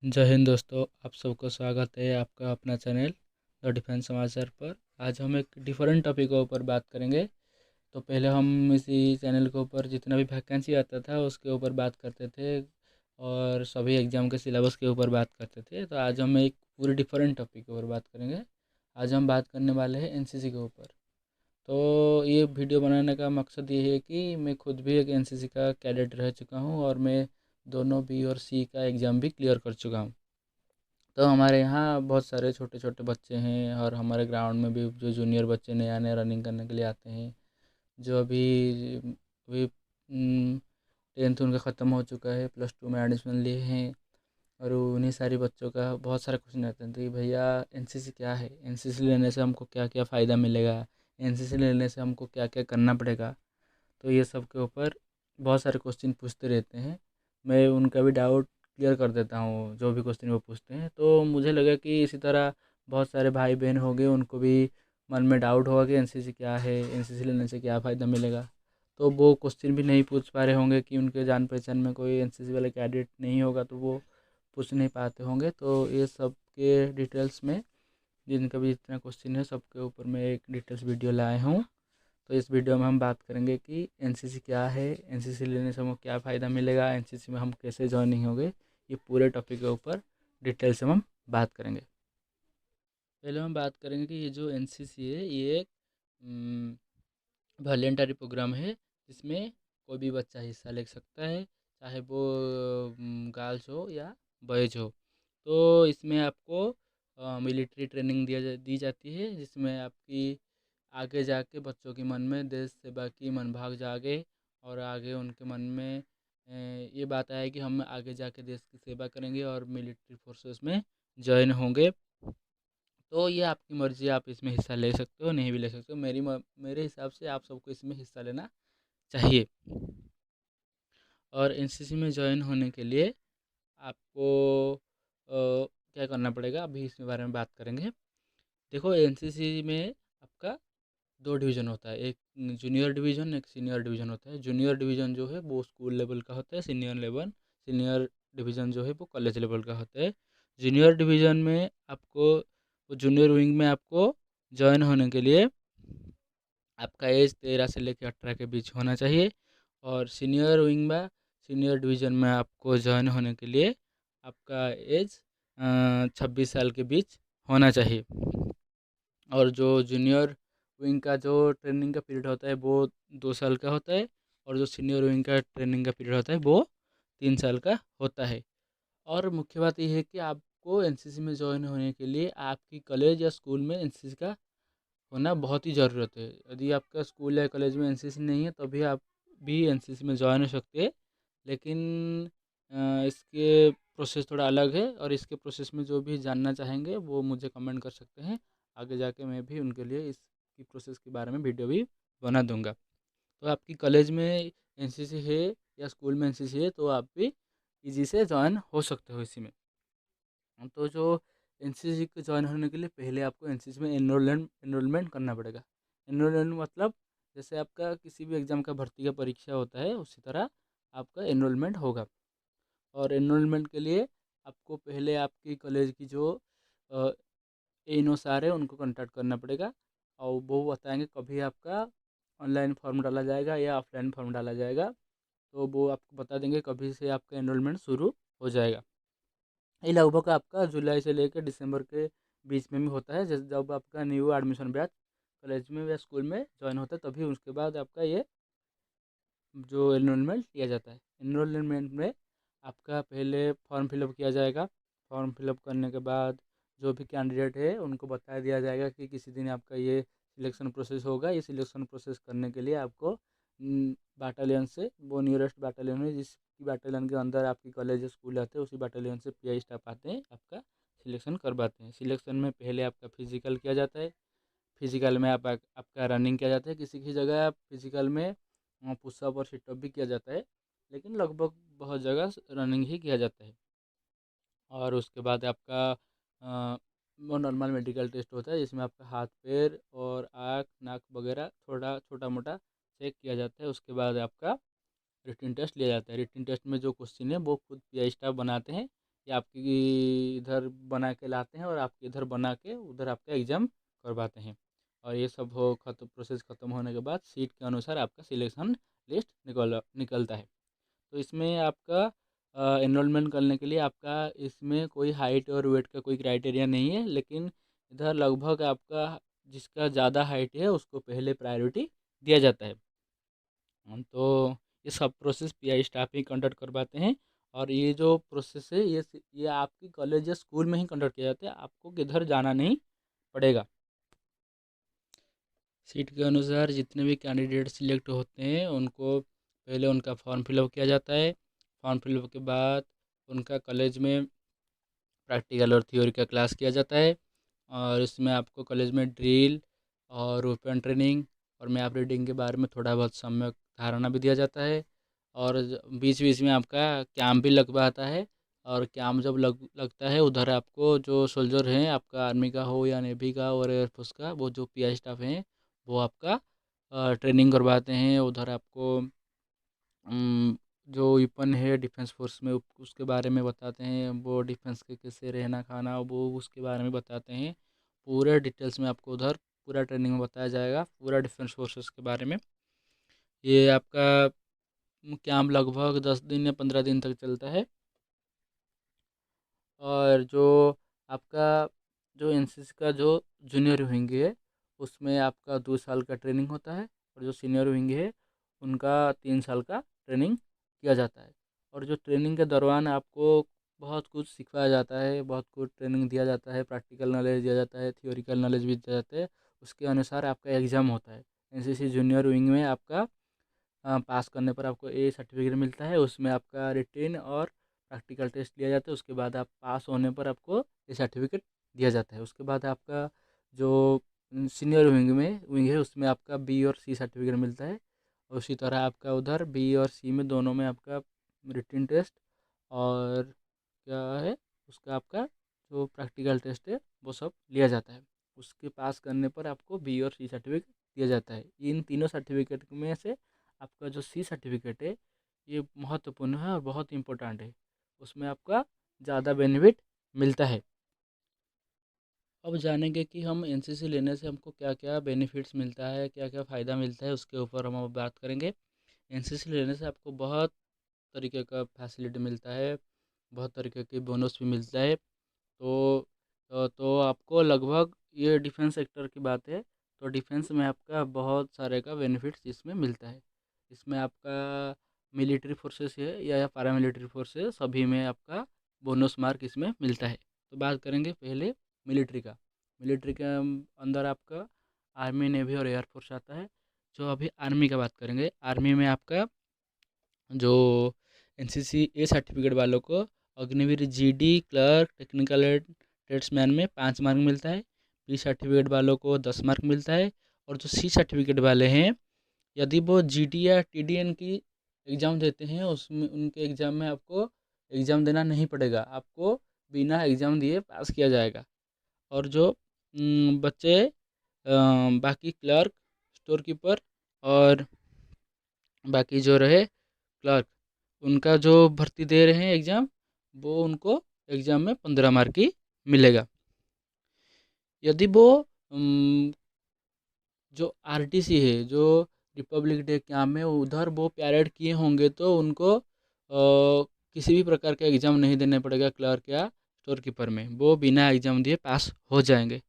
जय हिंद दोस्तों, आप सबको स्वागत है आपका अपना चैनल द डिफेंस समाचार पर। आज हम एक डिफरेंट टॉपिक के ऊपर बात करेंगे। तो पहले हम इसी चैनल के ऊपर जितना भी वैकेंसी आता था उसके ऊपर बात करते थे और सभी एग्ज़ाम के सिलेबस के ऊपर बात करते थे। तो आज हम एक पूरी डिफरेंट टॉपिक के ऊपर बात करेंगे। आज हम बात करने वाले हैं एनसीसी के ऊपर। तो ये वीडियो बनाने का मकसद ये है कि मैं खुद भी एक एनसीसी का कैडेट रह चुका हूँ और मैं दोनों बी और सी का एग्ज़ाम भी क्लियर कर चुका हूँ। तो हमारे यहाँ बहुत सारे छोटे छोटे बच्चे हैं और हमारे ग्राउंड में भी जो जूनियर बच्चे नया नया रनिंग करने के लिए आते हैं, जो अभी अभी 10th उनका ख़त्म हो चुका है, +2 में एडमिशन लिए हैं। और उन्हीं सारे बच्चों का बहुत सारा क्वेश्चन रहता है कि भैया एनसीसी क्या है, एनसीसी लेने से हमको क्या क्या फ़ायदा मिलेगा, एनसीसी लेने से हमको क्या क्या करना पड़ेगा। तो ये सब के ऊपर बहुत सारे क्वेश्चन पूछते रहते हैं। मैं उनका भी डाउट क्लियर कर देता हूँ, जो भी क्वेश्चन वो पूछते हैं। तो मुझे लगा कि इसी तरह बहुत सारे भाई बहन हो गए, उनको भी मन में डाउट होगा कि एनसीसी क्या है, एनसीसी लेने से क्या फ़ायदा मिलेगा। तो वो क्वेश्चन भी नहीं पूछ पा रहे होंगे कि उनके जान पहचान में कोई एनसीसी वाले कैडेट नहीं होगा, तो वो पूछ नहीं पाते होंगे। तो ये सब के डिटेल्स में जिनका भी जितना क्वेश्चन है सबके ऊपर मैं एक डिटेल्स वीडियो लाए हूँ। तो इस वीडियो में हम बात करेंगे कि एनसीसी क्या है, एनसीसी लेने से हमको क्या फ़ायदा मिलेगा, एनसीसी में हम कैसे ज्वाइनिंग होंगे। ये पूरे टॉपिक के ऊपर डिटेल से हम बात करेंगे। पहले हम बात करेंगे कि ये जो एनसीसी है ये एक वॉलेंटरी प्रोग्राम है, जिसमें कोई भी बच्चा हिस्सा ले सकता है, चाहे वो गर्ल्स हो या बॉयज़ हो। तो इसमें आपको मिलिट्री ट्रेनिंग दी जाती है, जिसमें आपकी आगे जाके बच्चों के मन में देश सेवा की मनोभाव जागे और आगे उनके मन में ये बात आए कि हम आगे जाके देश की सेवा करेंगे और मिलिट्री फोर्सेस में ज्वाइन होंगे। तो ये आपकी मर्ज़ी, आप इसमें हिस्सा ले सकते हो, नहीं भी ले सकते हो। मेरे हिसाब से आप सबको इसमें हिस्सा लेना चाहिए। और एनसीसी में ज्वाइन होने के लिए आपको क्या करना पड़ेगा, अभी इसके बारे में बात करेंगे। देखो, एनसीसी में आपका 2 डिवीज़न होता है, एक जूनियर डिवीज़न, एक सीनियर डिवीज़न होता है। जूनियर डिवीज़न जो है वो स्कूल लेवल का होता है, सीनियर डिवीज़न जो है वो कॉलेज लेवल का होता है। जूनियर डिवीज़न में आपको वो जूनियर विंग में आपको जॉइन होने के लिए आपका एज 13 से लेकर 18 के बीच होना चाहिए। और सीनियर डिवीज़न में आपको जॉइन होने के लिए आपका एज 26 साल के बीच होना चाहिए। और जो जूनियर विंग का जो ट्रेनिंग का पीरियड होता है वो 2 साल का होता है, और जो सीनियर विंग का ट्रेनिंग का पीरियड होता है वो 3 साल का होता है। और मुख्य बात ये है कि आपको एनसीसी में ज्वाइन होने के लिए आपकी कॉलेज या स्कूल में एनसीसी का होना बहुत ही ज़रूरत है। यदि आपका स्कूल या कॉलेज में एनसीसी नहीं है तो भी आप भी एनसीसी में ज्वाइन हो सकते हैं। लेकिन इसके प्रोसेस थोड़ा अलग है, और इसके प्रोसेस में जो भी जानना चाहेंगे वो मुझे कमेंट कर सकते हैं। आगे जाके मैं भी उनके लिए इसकी प्रोसेस के बारे में वीडियो भी बना दूंगा। तो आपकी कॉलेज में एनसीसी है या स्कूल में एनसीसी है तो आप भी इजी से ज्वाइन हो सकते हो इसी में। तो जो एनसीसी के ज्वाइन होने के लिए पहले आपको एनसीसी में एनरोलमेंट करना पड़ेगा। एनरोलमेंट मतलब जैसे आपका किसी भी एग्ज़ाम का भर्ती का परीक्षा होता है, उसी तरह आपका एनरोलमेंट होगा। और एनरोलमेंट के लिए आपको पहले आपकी कॉलेज की जो एनओ सर है उनको कांटेक्ट करना पड़ेगा, और वो बताएंगे कभी आपका ऑनलाइन फॉर्म डाला जाएगा या ऑफलाइन फॉर्म डाला जाएगा। तो वो आपको बता देंगे कभी से आपका एनरोलमेंट शुरू हो जाएगा। ये लगभग आपका जुलाई से लेकर दिसंबर के बीच में भी होता है। जैसे जब आपका न्यू एडमिशन बैच कॉलेज में या स्कूल में ज्वाइन होता है तभी उसके बाद आपका ये जो एनरोलमेंट लिया जाता है। एनरोलमेंट में आपका पहले फॉर्म फिलअप किया जाएगा। फॉर्म फिलअप करने के बाद जो भी कैंडिडेट है उनको बता दिया जाएगा कि किसी दिन आपका ये सिलेक्शन प्रोसेस होगा। ये सिलेक्शन प्रोसेस करने के लिए आपको बाटालियन से, वो नियरेस्ट बाटालियन है जिस बाटालियन के अंदर आपकी कॉलेज स्कूल आते हैं, उसी बाटालियन से पीआई स्टाफ आते हैं, आपका सिलेक्शन करवाते हैं। सिलेक्शन में पहले आपका फिजिकल किया जाता है। फिजिकल में आपका रनिंग किया जाता है। किसी किसी जगह फिजिकल में पुशअप और सिटअप भी किया जाता है, लेकिन लगभग बहुत जगह रनिंग ही किया जाता है। और उसके बाद आपका वो नॉर्मल मेडिकल टेस्ट होता है, जिसमें आपका हाथ पैर और आँख नाक वगैरह थोड़ा छोटा मोटा चेक किया जाता है। उसके बाद आपका रिटन टेस्ट लिया जाता है। रिटन टेस्ट में जो क्वेश्चन है वो खुद पीआई स्टाफ बनाते हैं, ये आपकी इधर बना के लाते हैं और आपके इधर बना के उधर आपका एग्ज़ाम करवाते हैं। और ये सब हो खत्म, प्रोसेस ख़त्म होने के बाद सीट के अनुसार आपका सिलेक्शन लिस्ट निकलता है। तो इसमें आपका एनरोलमेंट करने के लिए आपका इसमें कोई हाइट और वेट का कोई क्राइटेरिया नहीं है, लेकिन इधर लगभग आपका जिसका ज़्यादा हाइट है उसको पहले प्रायोरिटी दिया जाता है। तो ये सब प्रोसेस पीआई स्टाफ ही कंडक्ट करवाते हैं। और ये जो प्रोसेस है ये आपकी कॉलेज या स्कूल में ही कंडक्ट किया जाता है, आपको किधर जाना नहीं पड़ेगा। सीट के अनुसार जितने भी कैंडिडेट सिलेक्ट होते हैं उनको पहले उनका फॉर्म फिलअप किया जाता है। फॉर्म फिलअप के बाद उनका कॉलेज में प्रैक्टिकल और थ्योरी का क्लास किया जाता है। और इसमें आपको कॉलेज में ड्रिल और ओपन ट्रेनिंग और मैप रीडिंग के बारे में थोड़ा बहुत सम्यक धारणा भी दिया जाता है। और बीच बीच में आपका कैंप भी लगवाता है। और कैंप जब लगता है उधर आपको जो सोल्जर हैं, आपका आर्मी का हो या नेवी का और एयरफोर्स का, वो जो पीआई स्टाफ हैं वो आपका ट्रेनिंग करवाते हैं। उधर आपको जो वेपन है डिफेंस फोर्स में उसके बारे में बताते हैं, वो डिफेंस के कैसे रहना खाना वो उसके बारे में बताते हैं। पूरे डिटेल्स में आपको उधर पूरा ट्रेनिंग में बताया जाएगा, पूरा डिफेंस फोर्सेस के बारे में। ये आपका कैंप लगभग 10 दिन या 15 दिन तक चलता है। और जो आपका जो एनसीसी का जो जूनियर विंग है उसमें आपका 2 साल का ट्रेनिंग होता है। और जो सीनियर विंग है उनका 3 साल का ट्रेनिंग किया जाता है। और जो ट्रेनिंग के दौरान आपको बहुत कुछ सिखाया जाता है, बहुत कुछ ट्रेनिंग दिया जाता है, प्रैक्टिकल नॉलेज दिया जाता है, थियोरिकल नॉलेज भी दिया जाता है। उसके अनुसार आपका एग्ज़ाम होता है। एनसीसी जूनियर विंग में आपका पास करने पर आपको ए सर्टिफिकेट मिलता है। उसमें आपका रिटेन और प्रैक्टिकल टेस्ट लिया जाता है। उसके बाद आप पास होने पर आपको ए सर्टिफिकेट दिया जाता है। उसके बाद आपका जो सीनियर विंग है उसमें आपका बी और सी सर्टिफिकेट मिलता है। उसी तरह आपका उधर बी और सी में दोनों में आपका रिटेन टेस्ट और क्या है उसका आपका जो प्रैक्टिकल टेस्ट है वो सब लिया जाता है। उसके पास करने पर आपको बी और सी सर्टिफिकेट दिया जाता है। इन तीनों सर्टिफिकेट में से आपका जो सी सर्टिफिकेट है ये महत्वपूर्ण है और बहुत इम्पोर्टेंट है। उसमें आपका ज़्यादा बेनिफिट मिलता है। अब जानेंगे कि हम एनसीसी लेने से हमको क्या क्या बेनिफिट्स मिलता है, क्या क्या फ़ायदा मिलता है, उसके ऊपर हम अब बात करेंगे। एनसीसी लेने से आपको बहुत तरीके का फैसिलिटी मिलता है, बहुत तरीके के बोनस भी मिलता है। तो आपको लगभग ये डिफेंस सेक्टर की बात है, तो डिफेंस में आपका बहुत सारे का बेनिफिट्स इसमें मिलता है। इसमें आपका मिलिट्री फोर्सेस है या पैरामिलिट्री फोर्स है, सभी में आपका बोनस मार्क इसमें मिलता है। तो बात करेंगे पहले मिलिट्री का। मिलिट्री के अंदर आपका आर्मी, नेवी और एयरफोर्स आता है। जो अभी आर्मी का बात करेंगे, आर्मी में आपका जो एनसीसी ए सर्टिफिकेट वालों को Agniveer GD, clerk, technical and tradesman में 5 मार्क मिलता है। बी सर्टिफिकेट वालों को 10 मार्क मिलता है। और जो सी सर्टिफिकेट वाले हैं, यदि वो जीडी या टीडीएन की एग्ज़ाम देते हैं उसमें उनके एग्ज़ाम में आपको एग्ज़ाम देना नहीं पड़ेगा, आपको बिना एग्ज़ाम दिए पास किया जाएगा। और जो बच्चे बाकी क्लर्क, स्टोर कीपर और बाकी जो रहे क्लर्क, उनका जो भर्ती दे रहे हैं एग्ज़ाम, वो उनको एग्ज़ाम में 15 मार्क ही मिलेगा। यदि वो जो आरटीसी है, जो रिपब्लिक डे कैंप में उधर वो पैरेड किए होंगे तो उनको किसी भी प्रकार का एग्ज़ाम नहीं देना पड़ेगा। क्लर्क या स्टोर कीपर में वो बिना एग्ज़ाम दिए पास हो जाएंगे।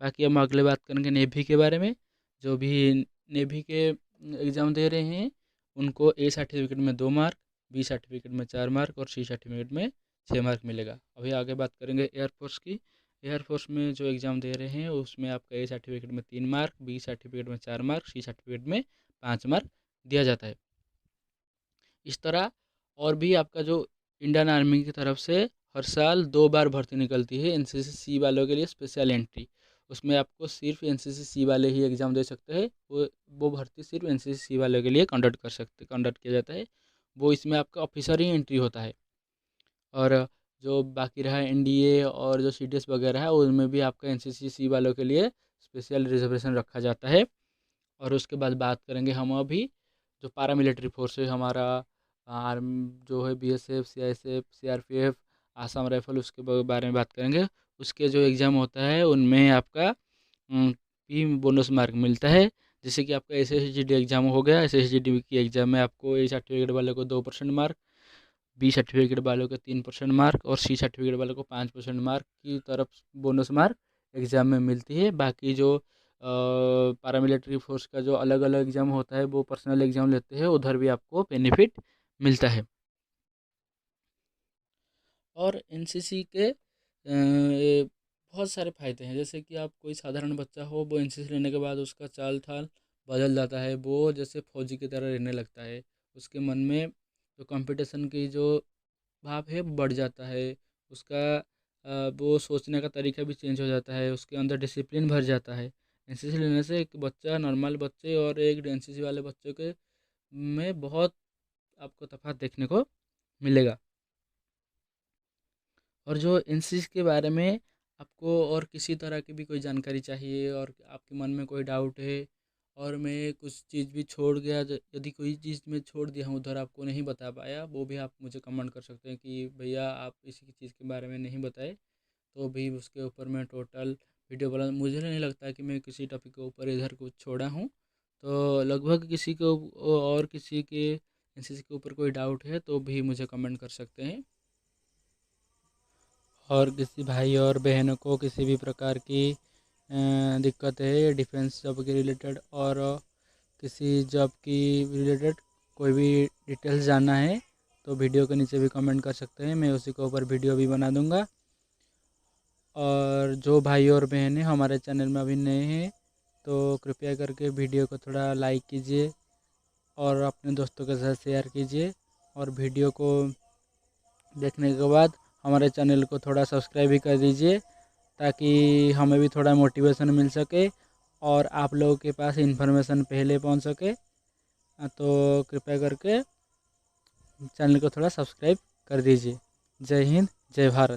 बाकी हम अगले बात करेंगे नेवी के बारे में। जो भी नेवी के एग्ज़ाम दे रहे हैं उनको ए सर्टिफिकेट में 2 मार्क, बी सर्टिफिकेट में 4 मार्क और सी सर्टिफिकेट में 6 मार्क मिलेगा। अभी आगे बात करेंगे एयरफोर्स की। एयरफोर्स में जो एग्ज़ाम दे रहे हैं उसमें आपका ए सर्टिफिकेट में 3 मार्क, बी सर्टिफिकेट में 4 मार्क, सी सर्टिफिकेट में 5 मार्क दिया जाता है। इस तरह और भी आपका जो इंडियन आर्मी की तरफ से हर साल 2 बार भर्ती निकलती है एनसीसी सी वालों के लिए स्पेशल एंट्री। उसमें आपको सिर्फ एनसीसी सी वाले ही एग्ज़ाम दे सकते हैं। वो भर्ती सिर्फ एनसीसी सी वालों के लिए कंडक्ट किया जाता है। वो इसमें आपका ऑफिसर ही एंट्री होता है। और जो बाकी रहा एनडीए और जो सीडीएस वगैरह है उनमें भी आपका एनसीसी सी वालों के लिए स्पेशल रिजर्वेशन रखा जाता है। और उसके बाद बात करेंगे हम अभी जो पारा मिलिट्री फोर्स है हमारा, आर्म जो है BSF, CISF, CRPF, Assam rifle, उसके बारे में बात करेंगे। उसके जो एग्ज़ाम होता है उनमें आपका भी बोनस मार्क मिलता है। जैसे कि आपका SSGD एग्ज़ाम हो गया, SSGD की एग्ज़ाम में आपको A सर्टिफिकेट वाले को 2% मार्क, B सर्टिफिकेट वालों को 3% मार्क और C सर्टिफिकेट वालों को 5% मार्क की तरफ बोनस मार्क एग्ज़ाम में मिलती है। बाकी जो पैरामिलिट्री फोर्स का जो अलग अलग एग्ज़ाम होता है वो पर्सनल एग्ज़ाम लेते हैं, उधर भी आपको बेनिफिट मिलता है। और NCC के बहुत सारे फ़ायदे हैं। जैसे कि आप कोई साधारण बच्चा हो, वो NCC लेने के बाद उसका चाल ढाल बदल जाता है, वो जैसे फौजी की तरह रहने लगता है। उसके मन में जो कंपटीशन की जो भाव है वो बढ़ जाता है। उसका वो सोचने का तरीका भी चेंज हो जाता है, उसके अंदर डिसिप्लिन भर जाता है। NCC लेने से एक बच्चा, नॉर्मल बच्चे और एक NCC वाले बच्चों के में बहुत आपको तफ़ात देखने को मिलेगा। और जो NCC के बारे में आपको और किसी तरह की भी कोई जानकारी चाहिए और आपके मन में कोई डाउट है और मैं कुछ चीज़ भी छोड़ गया, यदि कोई चीज़ मैं छोड़ दिया हूँ उधर आपको नहीं बता पाया, वो भी आप मुझे कमेंट कर सकते हैं कि भैया आप इसी चीज़ के बारे में नहीं बताए, तो भी उसके ऊपर मैं टोटल वीडियो बना। मुझे नहीं लगता कि मैं किसी टॉपिक के ऊपर इधर कुछ छोड़ा हूँ। तो लगभग किसी को और किसी के NCC के ऊपर कोई डाउट है तो भी मुझे कमेंट कर सकते हैं। और किसी भाई और बहनों को किसी भी प्रकार की दिक्कत है डिफेंस जॉब के रिलेटेड और किसी जॉब की रिलेटेड कोई भी डिटेल्स जानना है तो वीडियो के नीचे भी कमेंट कर सकते हैं, मैं उसी के ऊपर वीडियो भी बना दूंगा। और जो भाई और बहनें हमारे चैनल में अभी नए हैं तो कृपया करके वीडियो को थोड़ा लाइक कीजिए और अपने दोस्तों के साथ शेयर कीजिए, और वीडियो को देखने के बाद हमारे चैनल को थोड़ा सब्सक्राइब भी कर दीजिए ताकि हमें भी थोड़ा मोटिवेशन मिल सके और आप लोगों के पास इन्फॉर्मेशन पहले पहुंच सके। तो कृपया करके चैनल को थोड़ा सब्सक्राइब कर दीजिए। जय हिंद, जय भारत।